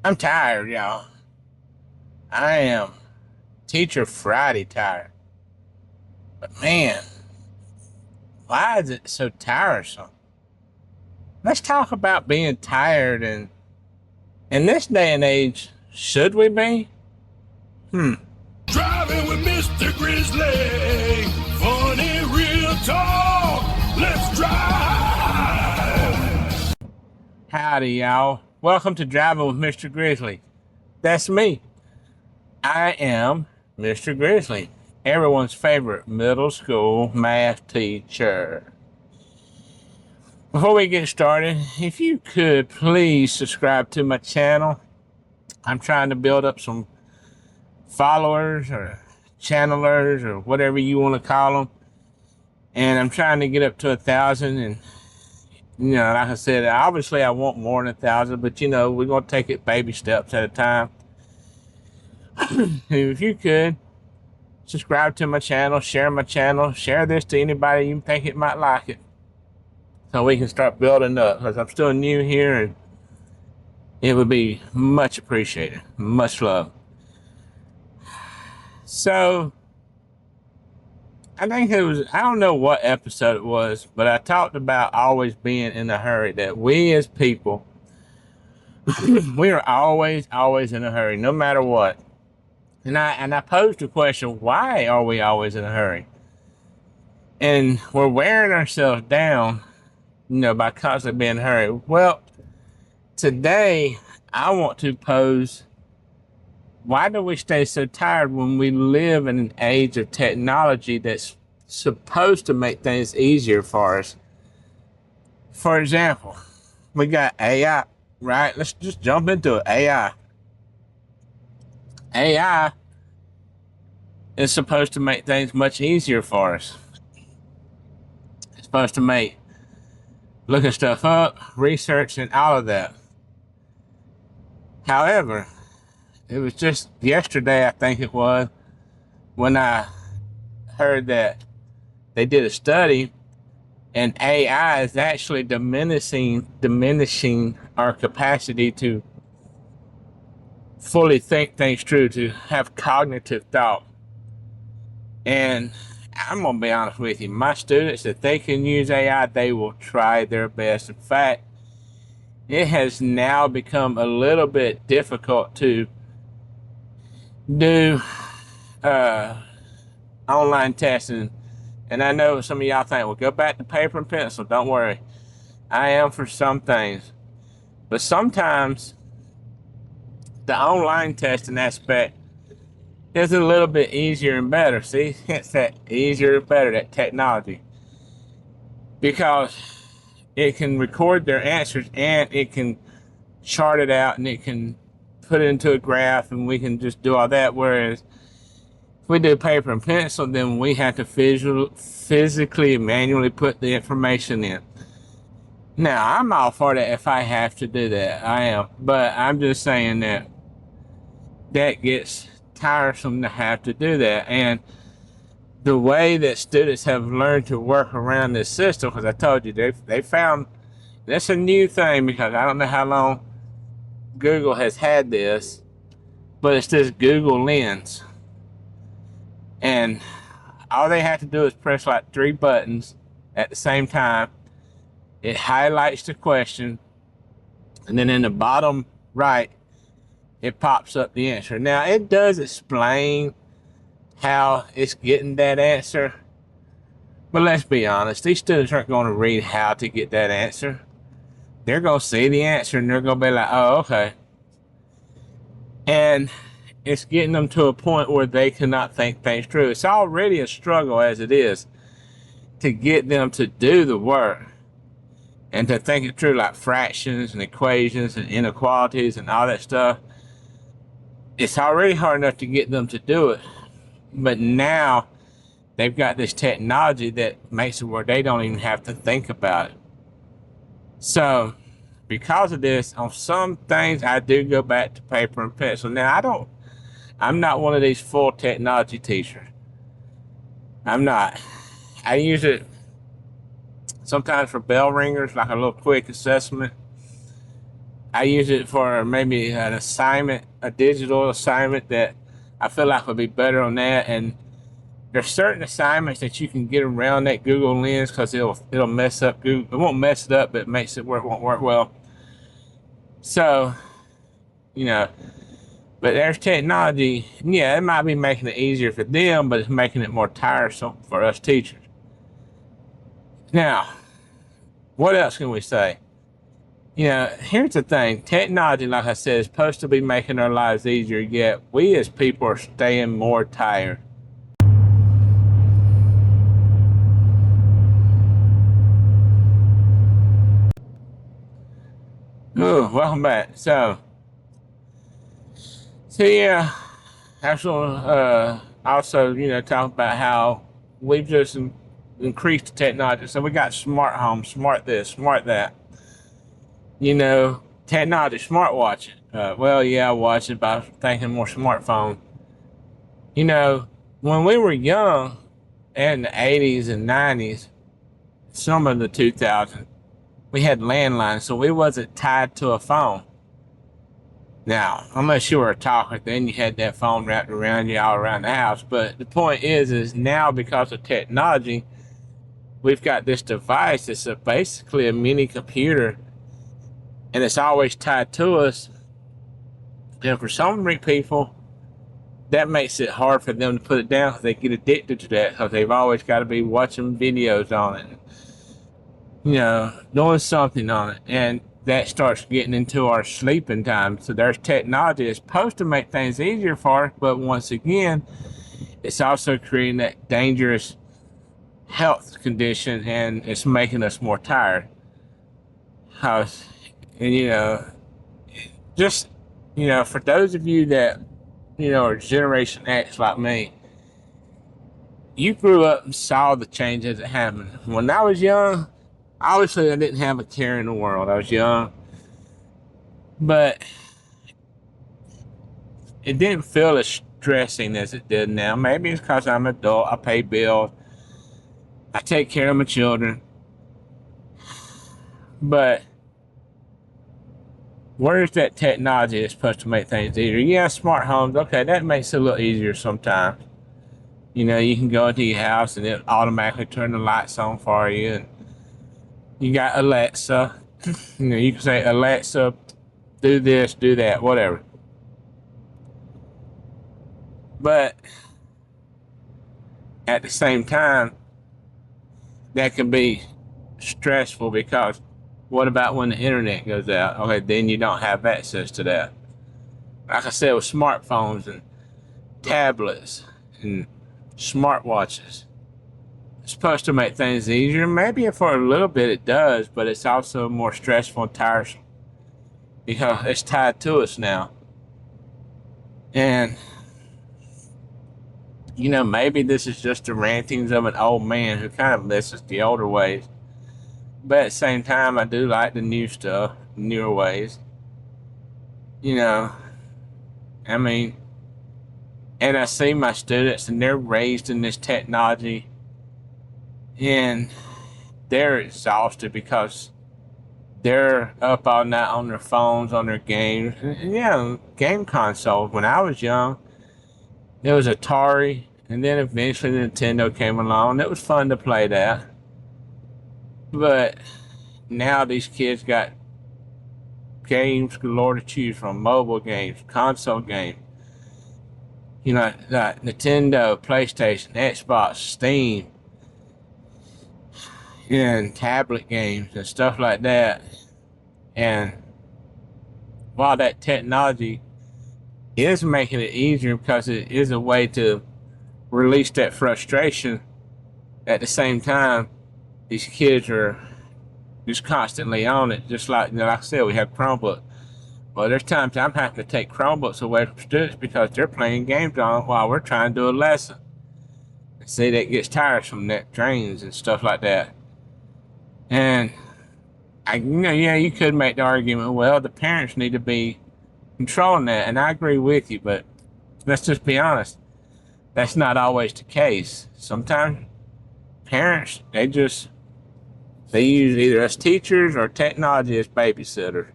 I'm tired, y'all. I am Teacher Friday tired. But man, why is it so tiresome? Let's talk about being tired, and in this day and age, should we be? Driving with Mr. Grizzly. Funny real talk. Let's drive. Howdy, y'all. Welcome to Driving with Mr. Grizzly. That's me. I am Mr. Grizzly, everyone's favorite middle school math teacher. Before we get started, if you could please subscribe to my channel. I'm trying to build up some followers or channelers or whatever you want to call them. And I'm trying to get up to 1,000. And, like I said, obviously I want more than 1,000, but, we're going to take it baby steps at a time. If you could, subscribe to my channel, share this to anybody you think it might like it. So we can start building up, because I'm still new here, and it would be much appreciated. Much love. So, I think I don't know what episode it was, but I talked about always being in a hurry, that we as people, we are always in a hurry, no matter what. And I posed the question, why are we always in a hurry? And we're wearing ourselves down, by constantly being in a hurry. Well, today I want to pose, why do we stay so tired when we live in an age of technology that's supposed to make things easier for us? For example, we got AI, right? Let's just jump into it. AI is supposed to make things much easier for us. It's supposed to make looking stuff up, research, and all of that. However, it was just yesterday, I think it was, when I heard that they did a study and AI is actually diminishing our capacity to fully think things through, to have cognitive thought. And I'm going to be honest with you, my students, if they can use AI, they will try their best. In fact, it has now become a little bit difficult to do online testing. And I know some of y'all think, well, go back to paper and pencil. Don't worry. I am for some things. But sometimes the online testing aspect is a little bit easier and better. See, it's that easier and better, that technology. Because it can record their answers and it can chart it out and it can put it into a graph and we can just do all that. Whereas if we do paper and pencil, then we have to physically and manually put the information in. Now, I'm all for that if I have to do that. I am. But I'm just saying that gets tiresome to have to do that. And the way that students have learned to work around this system, because I told you, they found, that's a new thing, because I don't know how long Google has had this, but it's this Google Lens. And all they have to do is press like 3 buttons at the same time. It highlights the question, and then in the bottom right, it pops up the answer. Now, it does explain how it's getting that answer, but let's be honest, these students aren't going to read how to get that answer. They're going to see the answer, and they're going to be like, oh, okay. And it's getting them to a point where they cannot think things through. It's already a struggle as it is to get them to do the work and to think it through, like fractions and equations and inequalities and all that stuff. It's already hard enough to get them to do it. But now they've got this technology that makes it where they don't even have to think about it. So because of this, on some things, I do go back to paper and pencil. Now, I'm not one of these full technology teachers. I'm not. I use it sometimes for bell ringers, like a little quick assessment. I use it for maybe an assignment, a digital assignment that I feel like would be better on that. And there's certain assignments that you can get around that Google Lens because it'll mess up Google. It won't mess it up, but it makes it won't work well. So, you know, but there's technology. Yeah, it might be making it easier for them, but it's making it more tiresome for us teachers. Now, what else can we say? Here's the thing. Technology, like I said, is supposed to be making our lives easier, yet we as people are staying more tired. Ooh, welcome back. So yeah, also, talk about how we've just increased the technology. So we got smart homes, smart this, smart that. Technology, smartwatch. Well, yeah, I watch it, but I was thinking more smartphone. When we were young, in the 80s and 90s, some of the 2000s, we had landlines, so we wasn't tied to a phone. Now, unless you were a talker, then you had that phone wrapped around you all around the house. But the point is now because of technology, we've got this device that's basically a mini computer, and it's always tied to us. And for some people, that makes it hard for them to put it down because they get addicted to that because they've always got to be watching videos on it, doing something on it. And that starts getting into our sleeping time. So there's technology that's supposed to make things easier for us, but once again, it's also creating that dangerous health condition, and it's making us more tired. For those of you that are Generation X like me, you grew up and saw the changes that happened. When I was young, obviously I didn't have a care in the world. I was young, but it didn't feel as stressing as it did now. Maybe it's because I'm an adult. I pay bills. I take care of my children. But where's that technology that's supposed to make things easier? Yeah, smart homes. Okay, that makes it a little easier sometimes. You can go into your house and it automatically turn the lights on for you. And you got Alexa. You can say, Alexa, do this, do that, whatever. But at the same time, that can be stressful because what about when the internet goes out? Okay, then you don't have access to that. Like I said, with smartphones and tablets and smartwatches, it's supposed to make things easier. Maybe for a little bit it does, but it's also more stressful and tiresome because it's tied to us now. And maybe this is just the rantings of an old man who kind of misses the older ways. But at the same time, I do like the new stuff, newer ways. And I see my students and they're raised in this technology and they're exhausted because they're up all night on their phones, on their games. And, game consoles. When I was young, it was Atari, and then eventually Nintendo came along. It was fun to play that. But now these kids got games galore to choose from, mobile games, console games. Like Nintendo, PlayStation, Xbox, Steam, and tablet games and stuff like that. And while that technology is making it easier because it is a way to release that frustration, at the same time, these kids are just constantly on it. Just like I said, we have Chromebooks. Well, there's times I'm having to take Chromebooks away from students because they're playing games on it while we're trying to do a lesson. See, that gets tiresome, that drains and stuff like that. And you could make the argument, well, the parents need to be controlling that, and I agree with you, but let's just be honest. That's not always the case. Sometimes parents, they use either us teachers or technology as babysitters.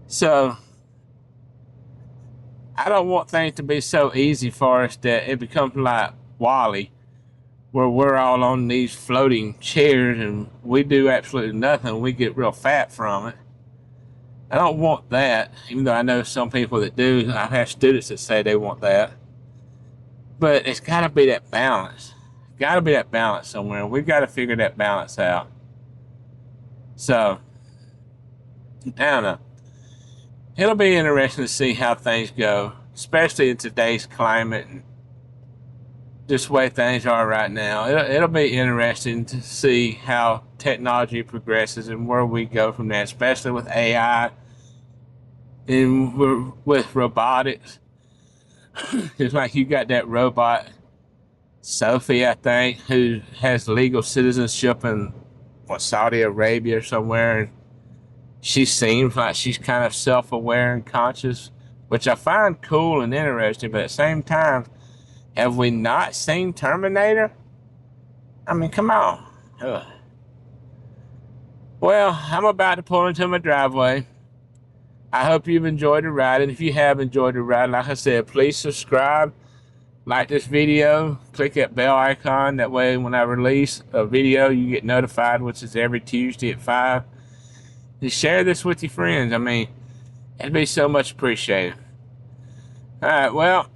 So I don't want things to be so easy for us that it becomes like Wally, where we're all on these floating chairs and we do absolutely nothing. We get real fat from it. I don't want that, even though I know some people that do. I've had students that say they want that. But it's got to be that balance. Got to be that balance somewhere. We've got to figure that balance out. So, I don't know. It'll be interesting to see how things go, especially in today's climate and just the way things are right now. It'll be interesting to see how technology progresses and where we go from there, especially with AI and with robotics. It's like you got that robot, Sophie, I think, who has legal citizenship in Saudi Arabia or somewhere. And she seems like she's kind of self-aware and conscious, which I find cool and interesting. But at the same time, have we not seen Terminator? I mean, come on. Ugh. Well, I'm about to pull into my driveway. I hope you've enjoyed the ride. And if you have enjoyed the ride, like I said, please subscribe, like this video, click that bell icon. That way when I release a video, you get notified, which is every Tuesday at 5. Just share this with your friends. I mean, it'd be so much appreciated. All right, well,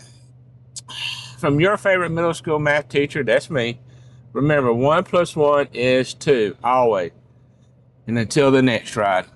from your favorite middle school math teacher, that's me. Remember, 1 + 1 is 2, always. And until the next ride.